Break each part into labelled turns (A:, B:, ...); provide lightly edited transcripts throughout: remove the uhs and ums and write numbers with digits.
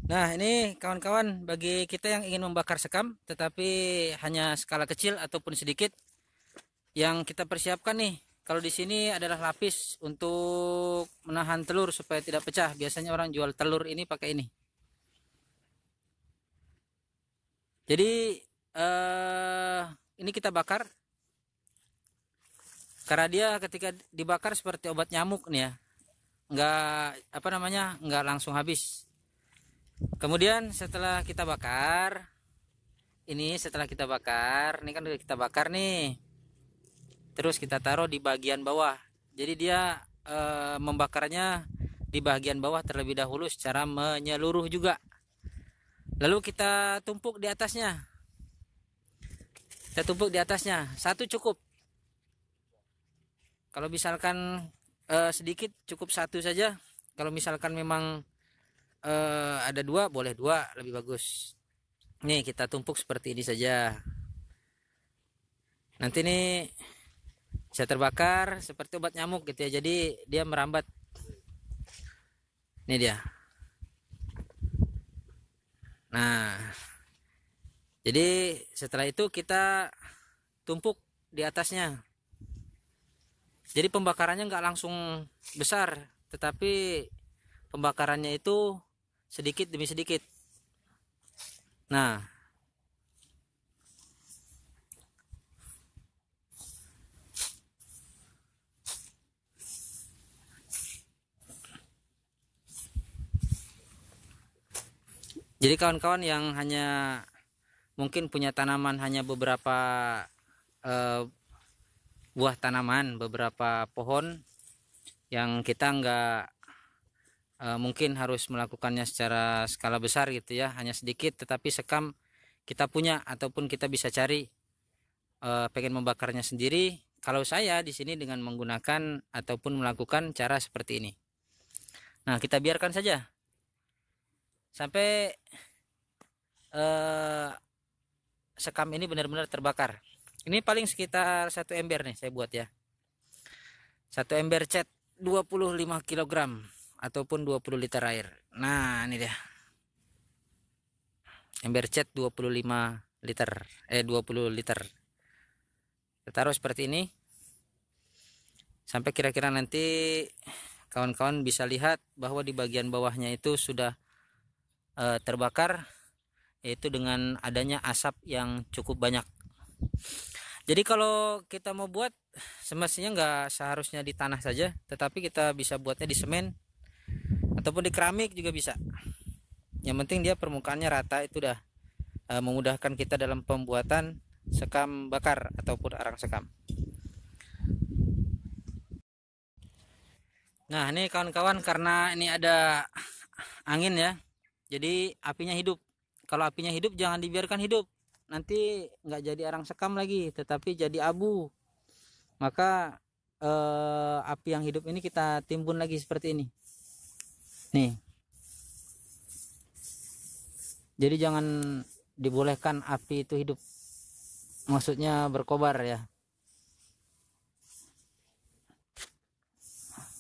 A: Nah, ini kawan-kawan, bagi kita yang ingin membakar sekam tetapi hanya skala kecil ataupun sedikit, yang kita persiapkan nih, kalau di sini adalah lapis untuk menahan telur supaya tidak pecah. Biasanya orang jual telur ini pakai ini. Jadi ini kita bakar karena dia ketika dibakar seperti obat nyamuk nih ya. Nggak langsung habis. Kemudian setelah kita bakar, ini kan udah kita bakar nih. Terus kita taruh di bagian bawah. Jadi dia membakarnya di bagian bawah terlebih dahulu secara menyeluruh juga. Lalu kita tumpuk di atasnya. Satu cukup. Kalau misalkan sedikit cukup satu saja. Kalau misalkan memang ada dua, boleh dua, lebih bagus. Nih kita tumpuk seperti ini saja. Nanti nih bisa terbakar seperti obat nyamuk gitu ya. Jadi dia merambat. Ini dia. Nah, jadi setelah itu kita tumpuk di atasnya. Jadi pembakarannya nggak langsung besar, tetapi pembakarannya itu sedikit demi sedikit. Nah, jadi kawan-kawan yang hanya mungkin punya tanaman hanya beberapa buah tanaman, beberapa pohon yang kita nggak mungkin harus melakukannya secara skala besar gitu ya, hanya sedikit, tetapi sekam kita punya ataupun kita bisa cari, pengen membakarnya sendiri. Kalau saya di sini dengan menggunakan ataupun melakukan cara seperti ini. Nah, kita biarkan saja sampai sekam ini benar-benar terbakar. Ini paling sekitar 1 ember nih saya buat ya. 1 ember cat 25 kg ataupun 20 liter air. Nah, ini dia. Ember cat 25 liter. 20 liter. Kita taruh seperti ini. Sampai kira-kira nanti kawan-kawan bisa lihat bahwa di bagian bawahnya itu sudah terbakar, yaitu dengan adanya asap yang cukup banyak. Jadi kalau kita mau buat, semestinya nggak seharusnya di tanah saja, tetapi kita bisa buatnya di semen ataupun di keramik juga bisa. Yang penting dia permukaannya rata, itu udah memudahkan kita dalam pembuatan sekam bakar ataupun arang sekam. Nah, ini kawan-kawan, karena ini ada angin ya, jadi apinya hidup. Kalau apinya hidup jangan dibiarkan hidup, nanti nggak jadi arang sekam lagi, tetapi jadi abu. Maka api yang hidup ini kita timbun lagi seperti ini. Nih. Jadi jangan dibolehkan api itu hidup. Maksudnya berkobar ya.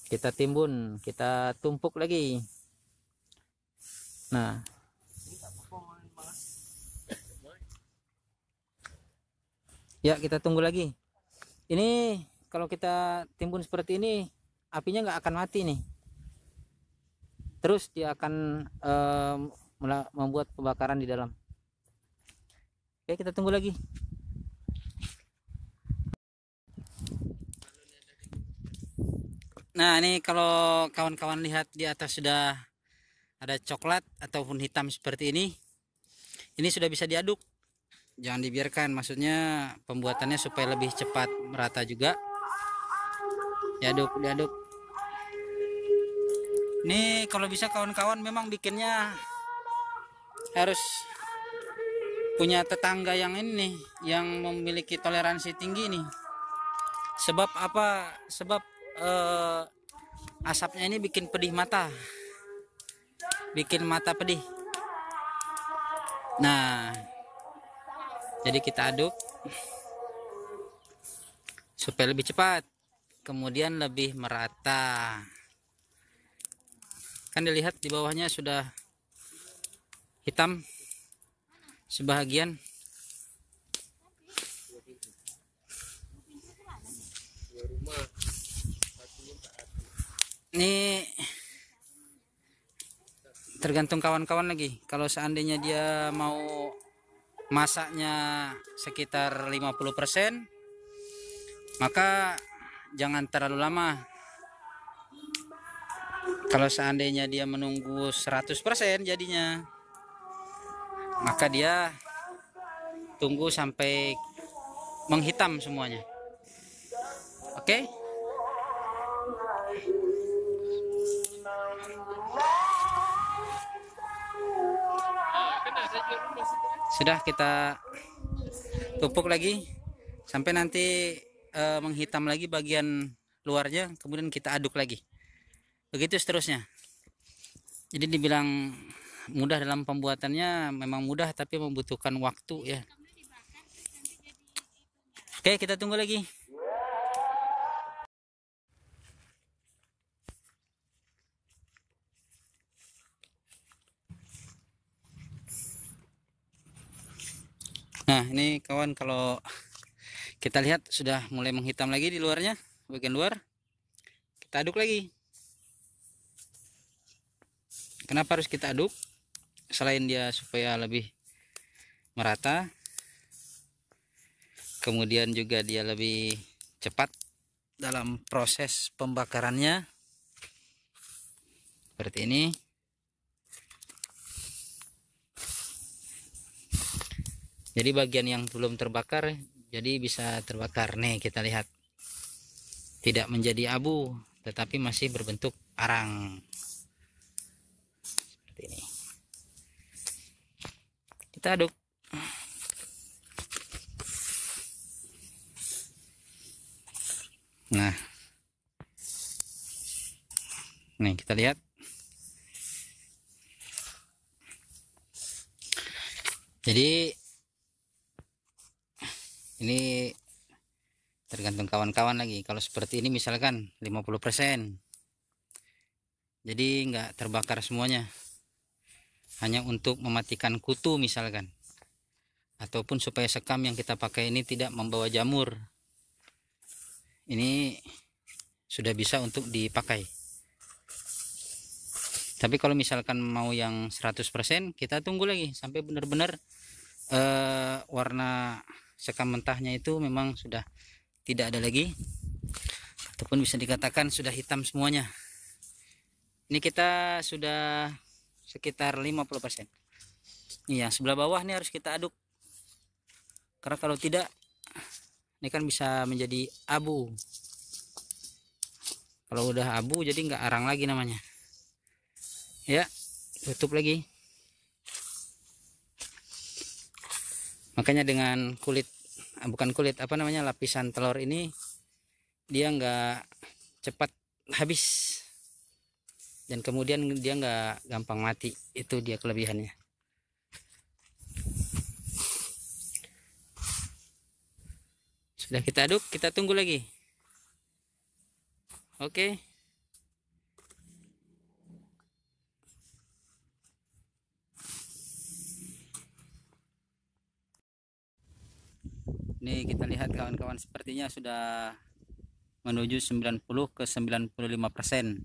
A: Kita timbun, kita tumpuk lagi. Nah. Ya, kita tunggu lagi. Ini kalau kita timbun seperti ini, apinya nggak akan mati nih. Terus dia akan membuat pembakaran di dalam. Oke, kita tunggu lagi. Nah, ini kalau kawan-kawan lihat di atas sudah ada coklat ataupun hitam seperti ini. Ini sudah bisa diaduk. Jangan dibiarkan, maksudnya pembuatannya supaya lebih cepat merata juga. Diaduk. Ini kalau bisa kawan-kawan memang bikinnya harus punya tetangga yang ini, yang memiliki toleransi tinggi nih. Sebab apa? Sebab asapnya ini bikin pedih mata. Bikin mata pedih. Nah, jadi kita aduk supaya lebih cepat, kemudian lebih merata. Kan dilihat di bawahnya sudah hitam sebahagian. Ini tergantung kawan-kawan lagi. Kalau seandainya dia mau masaknya sekitar 50%, maka jangan terlalu lama. Kalau seandainya dia menunggu 100% jadinya, maka dia tunggu sampai menghitam semuanya. Oke? Sudah, kita tumpuk lagi sampai nanti menghitam lagi bagian luarnya, kemudian kita aduk lagi. Begitu seterusnya. Jadi dibilang mudah dalam pembuatannya, memang mudah tapi membutuhkan waktu ya. Oke, kita tunggu lagi. Nah, ini kawan, kalau kita lihat sudah mulai menghitam lagi di luarnya, bagian luar. Kita aduk lagi. Kenapa harus kita aduk? Selain dia supaya lebih merata, kemudian juga dia lebih cepat dalam proses pembakarannya. Seperti ini. Jadi bagian yang belum terbakar jadi bisa terbakar. Nih, kita lihat. Tidak menjadi abu, tetapi masih berbentuk arang. Seperti ini. Kita aduk. Nah. Nih, kita lihat. Jadi ini tergantung kawan-kawan lagi. Kalau seperti ini misalkan 50%, jadi nggak terbakar semuanya, hanya untuk mematikan kutu misalkan, ataupun supaya sekam yang kita pakai ini tidak membawa jamur, ini sudah bisa untuk dipakai. Tapi kalau misalkan mau yang 100%, kita tunggu lagi sampai benar-benar warna sekam mentahnya itu memang sudah tidak ada lagi, ataupun bisa dikatakan sudah hitam semuanya. Ini kita sudah sekitar 50%. Ini yang sebelah bawah ini harus kita aduk, karena kalau tidak ini kan bisa menjadi abu. Kalau udah abu jadi nggak arang lagi namanya ya. Tutup lagi. Makanya dengan kulit, bukan kulit, apa namanya, lapisan telur ini, dia nggak cepat habis, dan kemudian dia nggak gampang mati. Itu dia kelebihannya. Sudah kita aduk, kita tunggu lagi. Oke. Nih, kita lihat kawan-kawan, sepertinya sudah menuju 90 ke 95%.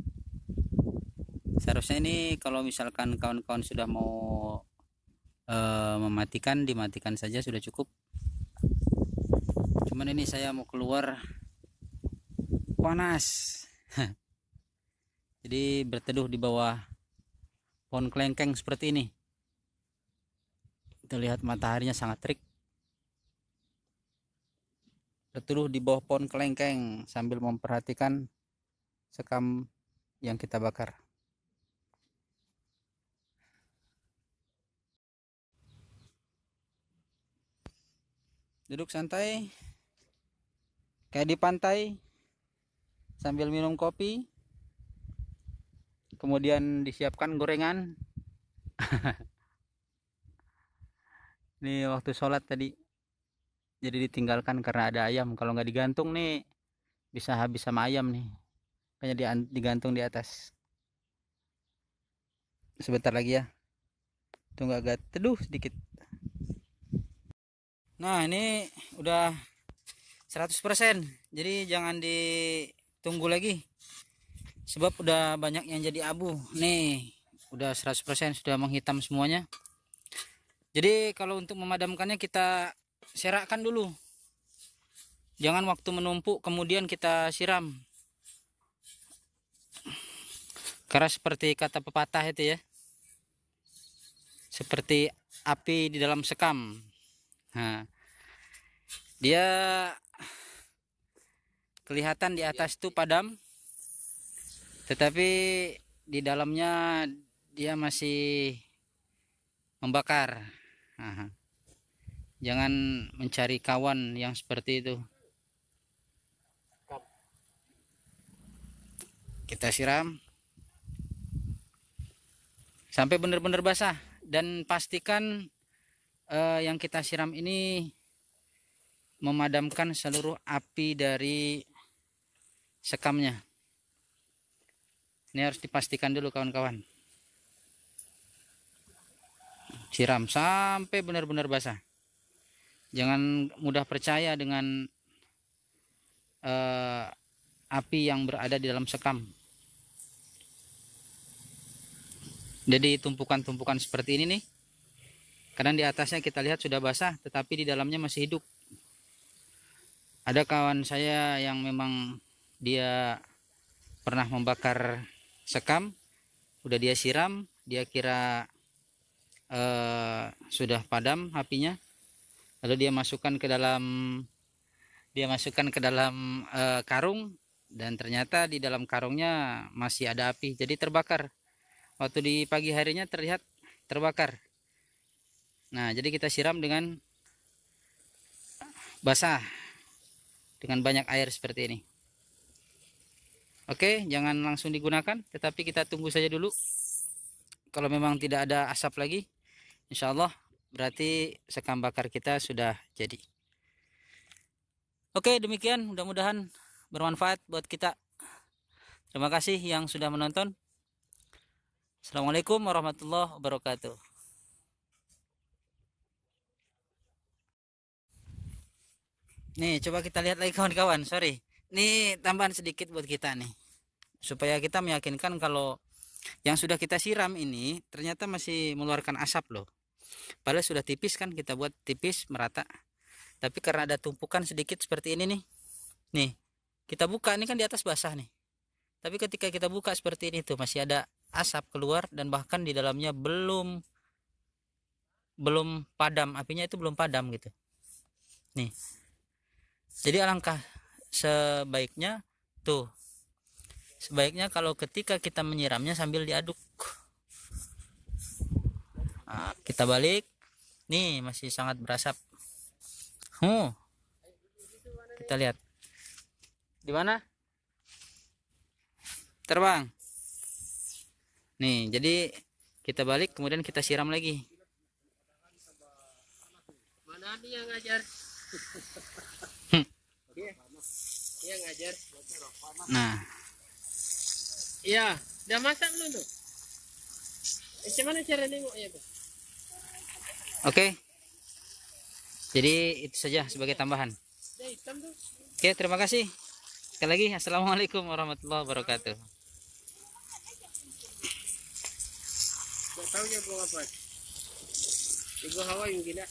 A: Seharusnya ini kalau misalkan kawan-kawan sudah mau mematikan, dimatikan saja sudah cukup. Cuman ini saya mau keluar, panas. Jadi berteduh di bawah pohon kelengkeng seperti ini. Kita lihat mataharinya sangat terik. Berteduh di bawah pohon kelengkeng sambil memperhatikan sekam yang kita bakar. Duduk santai kayak di pantai sambil minum kopi, kemudian disiapkan gorengan. Ini waktu sholat tadi jadi ditinggalkan karena ada ayam. Kalau nggak digantung nih bisa habis sama ayam nih, makanya digantung di atas. Sebentar lagi ya. Tunggu agak teduh sedikit. Nah, ini udah 100%. Jadi jangan ditunggu lagi. Sebab udah banyak yang jadi abu. Nih, udah 100% sudah menghitam semuanya. Jadi kalau untuk memadamkannya kita serakkan dulu. Jangan waktu menumpuk kemudian kita siram. Karena seperti kata pepatah itu ya. Seperti api di dalam sekam. Nah, dia kelihatan di atas itu padam, tetapi di dalamnya dia masih membakar. Nah, jangan mencari kawan yang seperti itu. Kita siram sampai benar-benar basah, dan pastikan yang kita siram ini memadamkan seluruh api dari sekamnya. Ini harus dipastikan dulu kawan-kawan. Siram sampai benar-benar basah. Jangan mudah percaya dengan api yang berada di dalam sekam. Jadi tumpukan-tumpukan seperti ini nih, kadang di atasnya kita lihat sudah basah, tetapi di dalamnya masih hidup. Ada kawan saya yang memang dia pernah membakar sekam, udah dia siram, dia kira sudah padam apinya, lalu dia masukkan ke dalam karung, dan ternyata di dalam karungnya masih ada api, jadi terbakar. Waktu di pagi harinya terlihat terbakar. Nah, jadi kita siram dengan basah, dengan banyak air seperti ini. Oke, jangan langsung digunakan, tetapi kita tunggu saja dulu. Kalau memang tidak ada asap lagi, insya Allah berarti sekam bakar kita sudah jadi. Oke, demikian, mudah-mudahan bermanfaat buat kita. Terima kasih yang sudah menonton. Assalamualaikum warahmatullahi wabarakatuh. Nih, coba kita lihat lagi kawan-kawan. Sorry, ini tambahan sedikit buat kita nih, supaya kita meyakinkan kalau yang sudah kita siram ini ternyata masih mengeluarkan asap loh. Padahal sudah tipis kan, kita buat tipis merata. Tapi karena ada tumpukan sedikit seperti ini nih, kita buka, ini kan di atas basah nih. Tapi ketika kita buka seperti ini tuh masih ada asap keluar, dan bahkan di dalamnya belum padam, apinya itu belum padam gitu. Nih. Jadi alangkah sebaiknya kalau ketika kita menyiramnya sambil diaduk. Nah, kita balik. Nih masih sangat berasap. Kita lihat. Di mana? Terbang. Nih, jadi kita balik kemudian kita siram lagi.
B: Mana dia ngajar? Dia ngajar.
A: Nah,
B: Iya, udah masak belum tuh? Gimana cara nengoknya tuh?
A: oke. Jadi itu saja sebagai tambahan.
B: Udah hitam tuh.
A: Oke, terima kasih. Sekali lagi, assalamualaikum warahmatullahi wabarakatuh.
B: Gak tahu ya gua apa. Ibu hawa yang gila.